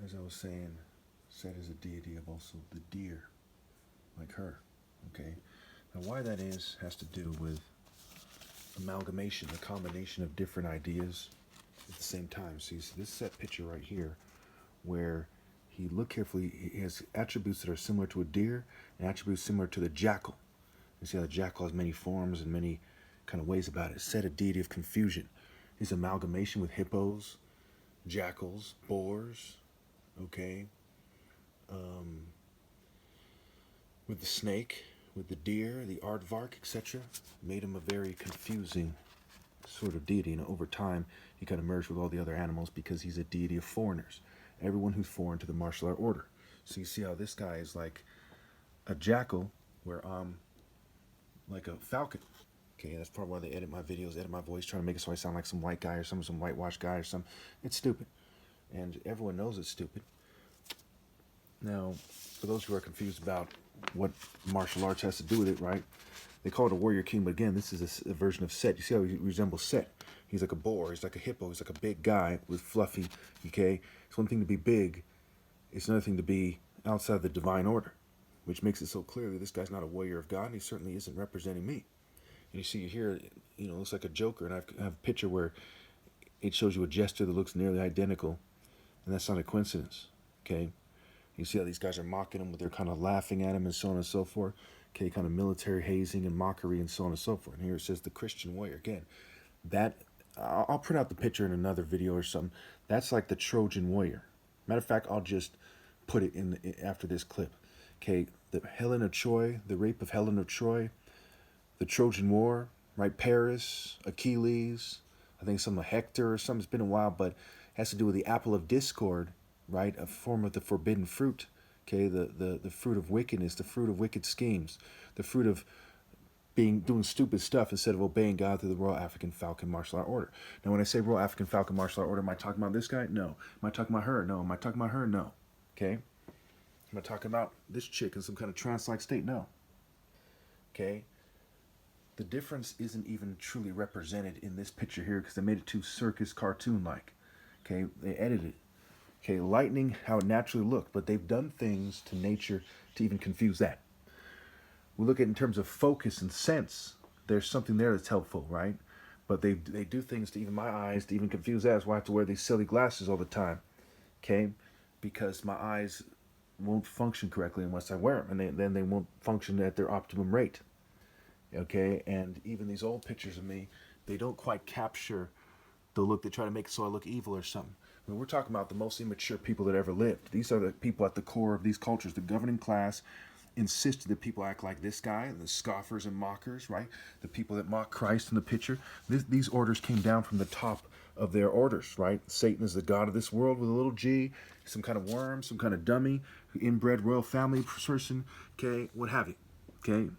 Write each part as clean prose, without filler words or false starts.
as I was saying, Set is a deity of also the deer, like her. Okay. Now, why that is has to do with amalgamation, the combination of different ideas at the same time. See, this Set picture right here, where he look carefully, he has attributes that are similar to a deer and attributes similar to the jackal. You see how the jackal has many forms and many kind of ways about it. Set, a deity of confusion. His amalgamation with hippos, jackals, boars, okay, with the snake, with the deer, the aardvark, etc., made him a very confusing sort of deity. And over time, he kind of merged with all the other animals because he's a deity of foreigners. Everyone who's foreign to the martial art order. So you see how this guy is like a jackal, where I'm like a falcon. Okay, that's probably why they edit my videos, edit my voice, trying to make it so I sound like some white guy or some whitewashed guy or something. It's stupid. And everyone knows it's stupid. Now, for those who are confused about what martial arts has to do with it, right? They call it a warrior king, but again, this is a version of Set. You see how he resembles Set? He's like a boar, he's like a hippo, he's like a big guy with fluffy, okay? It's one thing to be big, it's another thing to be outside the divine order, which makes it so clearly this guy's not a warrior of God, and he certainly isn't representing me. And you see here, you know, it looks like a Joker, and I have a picture where it shows you a gesture that looks nearly identical, and that's not a coincidence, okay? You see how these guys are mocking him, they're kind of laughing at him and so on and so forth. Okay, kind of military hazing and mockery and so on and so forth. And here it says the Christian warrior. Again, that, I'll print out the picture in another video or something. That's like the Trojan warrior. Matter of fact, I'll just put it in after this clip. Okay, the Helen of Troy, the rape of Helen of Troy, the Trojan War, right? Paris, Achilles, I think some of Hector or something. It's been a while, but it has to do with the apple of discord, right? A form of the forbidden fruit. Okay, the fruit of wickedness, the fruit of wicked schemes, the fruit of doing stupid stuff instead of obeying God through the Royal African Falcon Martial Art Order. Now, when I say Royal African Falcon Martial Art Order, am I talking about this guy? No. Am I talking about her? No. Am I talking about her? No. Okay. Am I talking about this chick in some kind of trance-like state? No. Okay. The difference isn't even truly represented in this picture here because they made it too circus cartoon-like. Okay. They edited it. Okay, lightning, how it naturally looked, but they've done things to nature to even confuse that. We look at it in terms of focus and sense. There's something there that's helpful, right? But they do things to even my eyes to even confuse that. That's why I have to wear these silly glasses all the time, okay? Because my eyes won't function correctly unless I wear them, and then they won't function at their optimum rate, okay? And even these old pictures of me, they don't quite capture the look. They try to make it so I look evil or something. I mean, we're talking about the most immature people that ever lived. These are the people at the core of these cultures. The governing class insisted that people act like this guy, the scoffers and mockers, right? The people that mock Christ in the picture. These orders came down from the top of their orders, right? Satan is the god of this world with a little g, some kind of worm, some kind of dummy, inbred royal family person, okay, what have you, okay?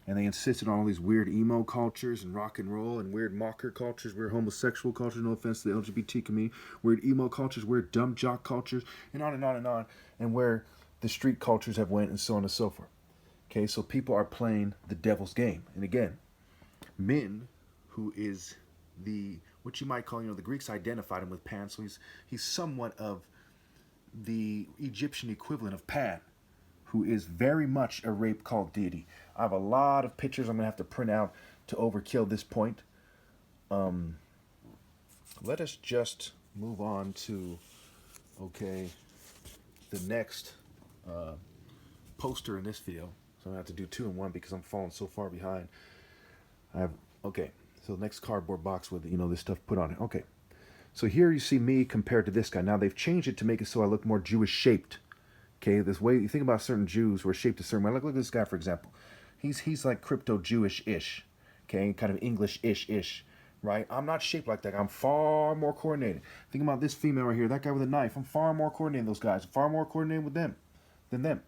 And they insisted on all these weird emo cultures and rock and roll and weird mocker cultures, weird homosexual cultures, no offense to the LGBT community, weird emo cultures, weird dumb jock cultures, and on and on and on, and where the street cultures have went and so on and so forth. Okay, so people are playing the devil's game. And again, Min, who is the, what you might call, the Greeks identified him with Pan, so he's somewhat of the Egyptian equivalent of Pan, who is very much a rape cult deity. I have a lot of pictures I'm going to have to print out to overkill this point. Let us just move on to, okay, the next poster in this video. So I'm going to have to do two in one because I'm falling so far behind. Okay, so the next cardboard box with, this stuff put on it. Okay, so here you see me compared to this guy. Now they've changed it to make it so I look more Jewish shaped. Okay, this way you think about certain Jews who are shaped a certain way. Look at this guy, for example. He's like crypto-Jewish-ish. Okay, kind of English-ish-ish. Right? I'm not shaped like that. I'm far more coordinated. Think about this female right here, that guy with a knife. I'm far more coordinated than those guys. I'm far more coordinated with them than them.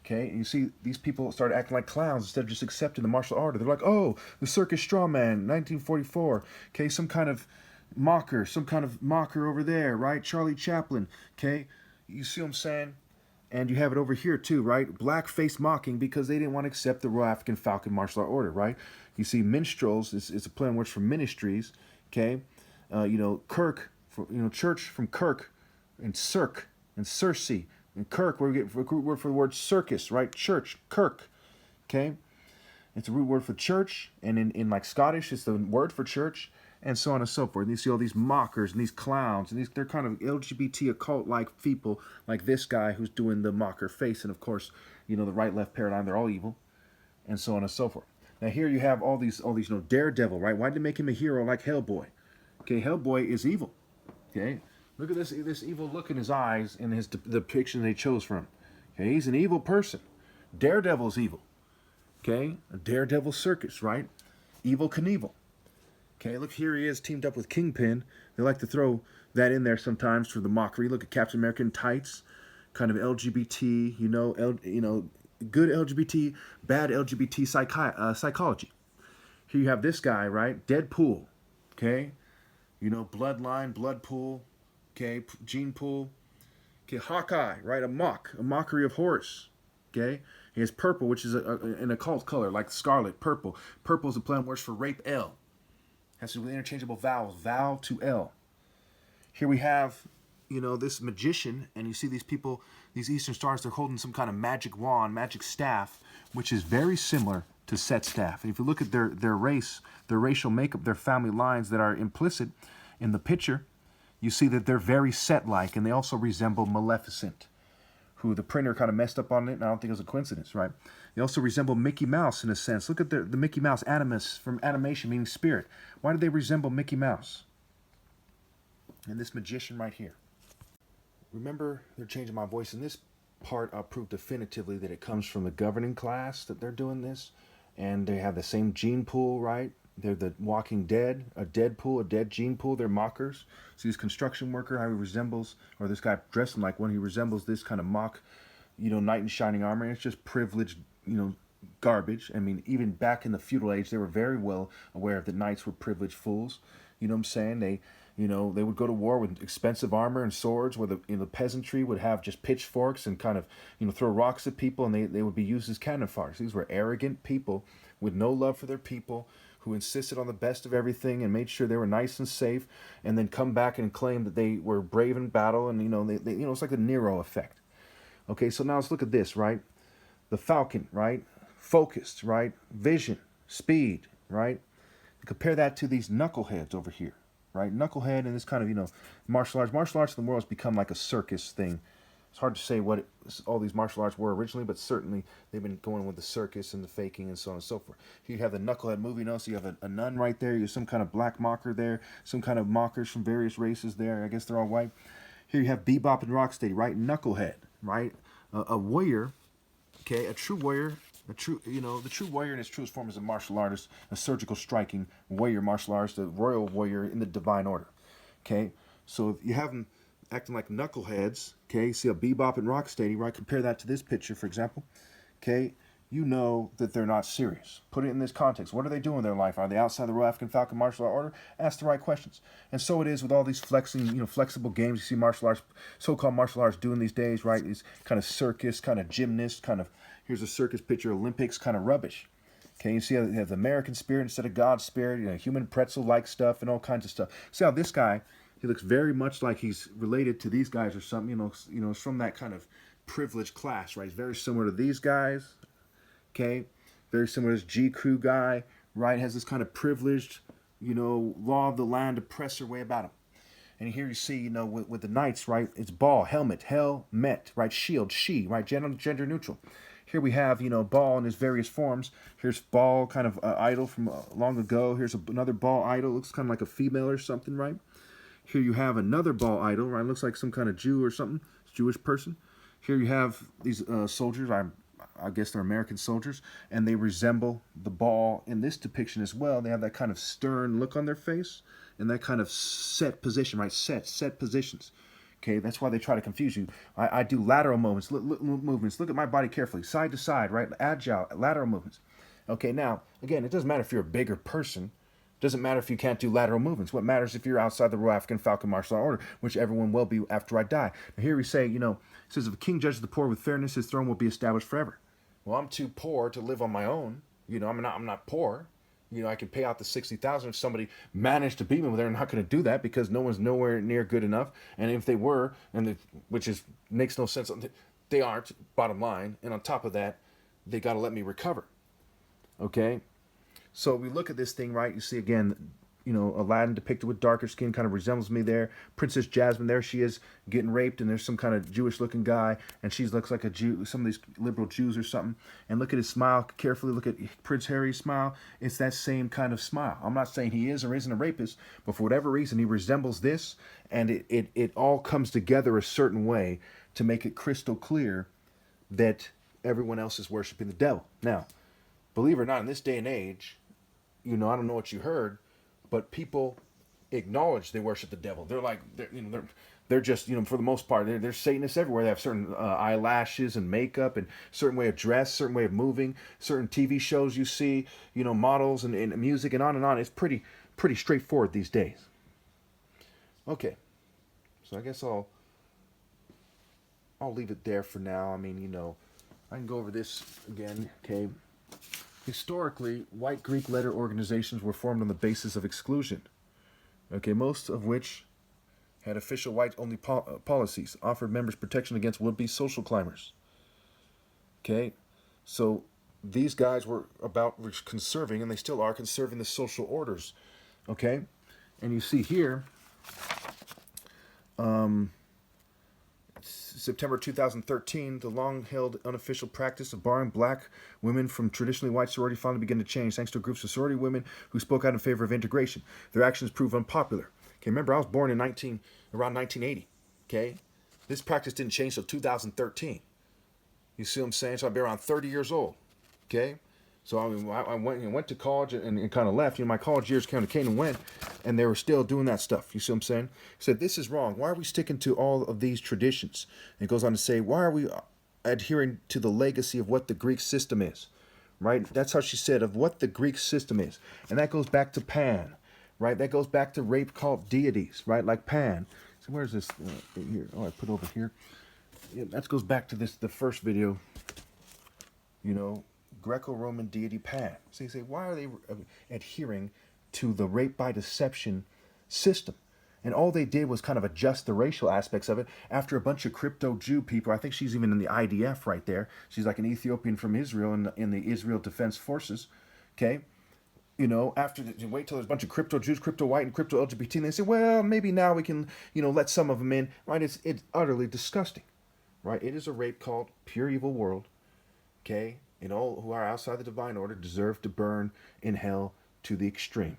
Okay, and you see these people started acting like clowns instead of just accepting the martial art. They're like, oh, the circus strawman, 1944. Okay, some kind of mocker over there, right? Charlie Chaplin. Okay, you see what I'm saying? And you have it over here too, right? Blackface mocking because they didn't want to accept the Royal African Falcon Martial Art Order, right? You see minstrels, it's a play on words for ministries, okay? Kirk, church from Kirk, and cirque, and Circe, and Kirk, where we get the root word for the word circus, right? Church, Kirk, okay? It's a root word for church, and in like Scottish, it's the word for church, and so on and so forth. And you see all these mockers and these clowns, and they're kind of LGBT occult-like people, like this guy who's doing the mocker face, and of course, the right-left paradigm, they're all evil, and so on and so forth. Now here you have all these, Daredevil, right? Why did they make him a hero like Hellboy? Okay, Hellboy is evil. Okay, look at this evil look in his eyes in the depiction they chose from. Okay, he's an evil person. Daredevil's evil. Okay, a Daredevil circus, right? Evil Knievel. Okay, look, here he is teamed up with Kingpin. They like to throw that in there sometimes for the mockery. Look at Captain America in tights, kind of LGBT, good LGBT, bad LGBT psychology. Here you have this guy, right? Deadpool, okay? Bloodline, Bloodpool, okay? Gene Pool, okay? Hawkeye, right? A mockery of Horus, okay? He has purple, which is an occult color, like scarlet, purple. Purple is a play on words for rape, L. Has to do with interchangeable vowels, vowel to L. Here we have, this magician, and you see these people, these Eastern stars, they're holding some kind of magic wand, magic staff, which is very similar to Set's staff. And if you look at their race, their racial makeup, their family lines that are implicit in the picture, you see that they're very Set-like, and they also resemble Maleficent, who the printer kind of messed up on it, and I don't think it was a coincidence, right? They also resemble Mickey Mouse in a sense. Look at the Mickey Mouse, animus, from animation, meaning spirit. Why do they resemble Mickey Mouse? And this magician right here. Remember, they're changing my voice. In this part, I'll prove definitively that it comes from the governing class that they're doing this. And they have the same gene pool, right? They're the Walking Dead, a Deadpool, a dead gene pool. They're mockers. See this construction worker, how he resembles, or this guy dressing like one, he resembles this kind of mock, knight in shining armor. And it's just privileged, garbage. I mean, even back in the feudal age, they were very well aware that knights were privileged fools. You know what I'm saying? They would go to war with expensive armor and swords, where the peasantry would have just pitchforks and kind of, throw rocks at people, and they would be used as cannon fodder. These were arrogant people with no love for their people, who insisted on the best of everything and made sure they were nice and safe, and then come back and claim that they were brave in battle, and it's like the Nero effect. Okay, so now let's look at this, right? The Falcon, right? Focused, right? Vision, speed, right? Compare that to these knuckleheads over here, right? Knucklehead and this kind of, martial arts. Martial arts in the world has become like a circus thing. It's hard to say what all these martial arts were originally, but certainly they've been going with the circus and the faking and so on and so forth. Here you have the knucklehead movie. So you have a nun right there. You have some kind of black mocker there. Some kind of mockers from various races there. I guess they're all white. Here you have Bebop and Rocksteady, right? Knucklehead, right? A warrior, okay? A true warrior. The true warrior in its truest form is a martial artist, a surgical striking warrior martial artist, a royal warrior in the divine order, okay? So if you have them acting like knuckleheads, okay? See a Bebop and Rocksteady, right? Compare that to this picture, for example, okay? You know that they're not serious. Put it in this context. What are they doing in their life? Are they outside the Royal African Falcon martial art order? Ask the right questions. And so it is with all these flexible games you see martial arts, so-called martial arts doing these days, right? These kind of circus, kind of gymnast, kind of, here's a circus picture, Olympics, kind of rubbish. Okay, you see how they have the American spirit instead of God's spirit, human pretzel-like stuff and all kinds of stuff. See how this guy, he looks very much like he's related to these guys or something, it's from that kind of privileged class, right? He's very similar to these guys. Okay, very similar to this G Crew guy, right? Has this kind of privileged, law of the land oppressor way about him. And here you see, with the knights, right? It's ball, helmet, helmet, right? Shield, she, right? Gender neutral. Here we have, ball in his various forms. Here's ball, kind of idol from long ago. Here's another ball idol. Looks kind of like a female or something, right? Here you have another ball idol, right? Looks like some kind of Jew or something, Jewish person. Here you have these soldiers. I guess they're American soldiers, and they resemble the ball in this depiction as well. They have that kind of stern look on their face and that kind of set position, right? Set positions. Okay, that's why they try to confuse you. I do lateral movements. Look at my body carefully, side to side, right? Agile, lateral movements. Okay, now, again, it doesn't matter if you're a bigger person. It doesn't matter if you can't do lateral movements. What matters if you're outside the Royal African Falcon martial art order, which everyone will be after I die. Now here we say, it says, if a king judges the poor with fairness, his throne will be established forever. Well, I'm too poor to live on my own. I'm not poor. You know, I can pay out the 60,000 if somebody managed to beat me. Well, they're not going to do that because no one's nowhere near good enough. And if they were, which is makes no sense, they aren't. Bottom line. And on top of that, they got to let me recover. Okay, so we look at this thing, right? You see again, you know, Aladdin depicted with darker skin kind of resembles me there. Princess Jasmine, there she is getting raped, and there's some kind of Jewish-looking guy, and she looks like a Jew, some of these liberal Jews or something. And look at his smile carefully. Look at Prince Harry's smile. It's that same kind of smile. I'm not saying he is or isn't a rapist, but for whatever reason, he resembles this, and it all comes together a certain way to make it crystal clear that everyone else is worshiping the devil. Now, believe it or not, in this day and age, you know, I don't know what you heard, but people acknowledge they worship the devil. They're like, they're just, you know, for the most part, they're Satanists everywhere. They have certain eyelashes and makeup and certain way of dress, certain way of moving, certain TV shows you see, you know, models and music and on. It's pretty straightforward these days. Okay, so I guess I'll leave it there for now. I mean, you know, I can go over this again. Okay. Historically, white Greek letter organizations were formed on the basis of exclusion, okay, most of which had official white-only policies, offered members protection against would-be social climbers. Okay, so these guys were about conserving, and they still are conserving the social orders. Okay, and you see here, September 2013, the long-held unofficial practice of barring black women from traditionally white sorority finally began to change thanks to groups of sorority women who spoke out in favor of integration. Their actions proved unpopular. Okay, remember, I was born in around 1980. Okay, this practice didn't change until 2013. You see what I'm saying? So I'd be around 30 years old. Okay, so I went to college and kind of left. You know, my college years kind of came and went, and they were still doing that stuff. You see what I'm saying? He said, this is wrong. Why are we sticking to all of these traditions? And it goes on to say, why are we adhering to the legacy of what the Greek system is? Right? That's how she said, of what the Greek system is. And that goes back to Pan, right? That goes back to rape cult deities, right? Like Pan. So where's this? Here. Oh, I put over here. Yeah, that goes back to the first video, you know, Greco-Roman deity Pan. So you say, why are they adhering to the rape by deception system? And all they did was kind of adjust the racial aspects of it after a bunch of crypto Jew people. I think she's even in the IDF right there. She's like an Ethiopian from Israel in the Israel Defense Forces. Okay. You know, wait till there's a bunch of crypto Jews, crypto white, and crypto LGBT, and they say, well, maybe now we can, you know, let some of them in. Right? It's utterly disgusting. Right? It is a rape cult, pure evil world. Okay. And all who are outside the divine order deserve to burn in hell to the extreme.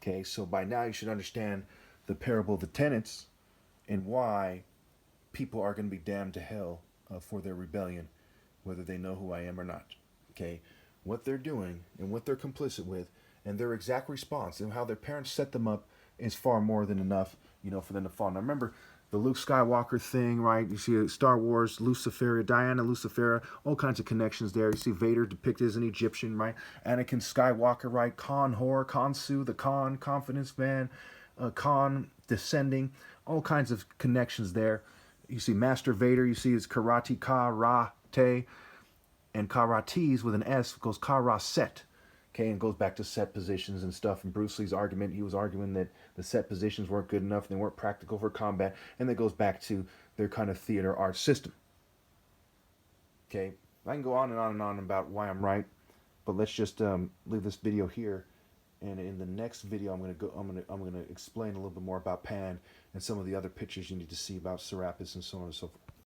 Okay, so by now you should understand the parable of the tenants and why people are going to be damned to hell for their rebellion, whether they know who I am or not. Okay, what they're doing and what they're complicit with and their exact response and how their parents set them up is far more than enough, you know, for them to fall. Now remember, the Luke Skywalker thing, right? You see Star Wars, Lucifera, Diana Lucifera, all kinds of connections there. You see Vader depicted as an Egyptian, right? Anakin Skywalker, right? Khan Hor, Khonsu, the Khan, Confidence Man, Khan descending, all kinds of connections there. You see Master Vader, you see his karate, karate, and karates with an S goes karaset. Okay, and goes back to set positions and stuff. And Bruce Lee's argument, he was arguing that the set positions weren't good enough and they weren't practical for combat. And that goes back to their kind of theater art system. Okay, I can go on and on and on about why I'm right, but let's just leave this video here. And in the next video, I'm gonna explain a little bit more about Pan and some of the other pictures you need to see about Serapis and so on and so forth.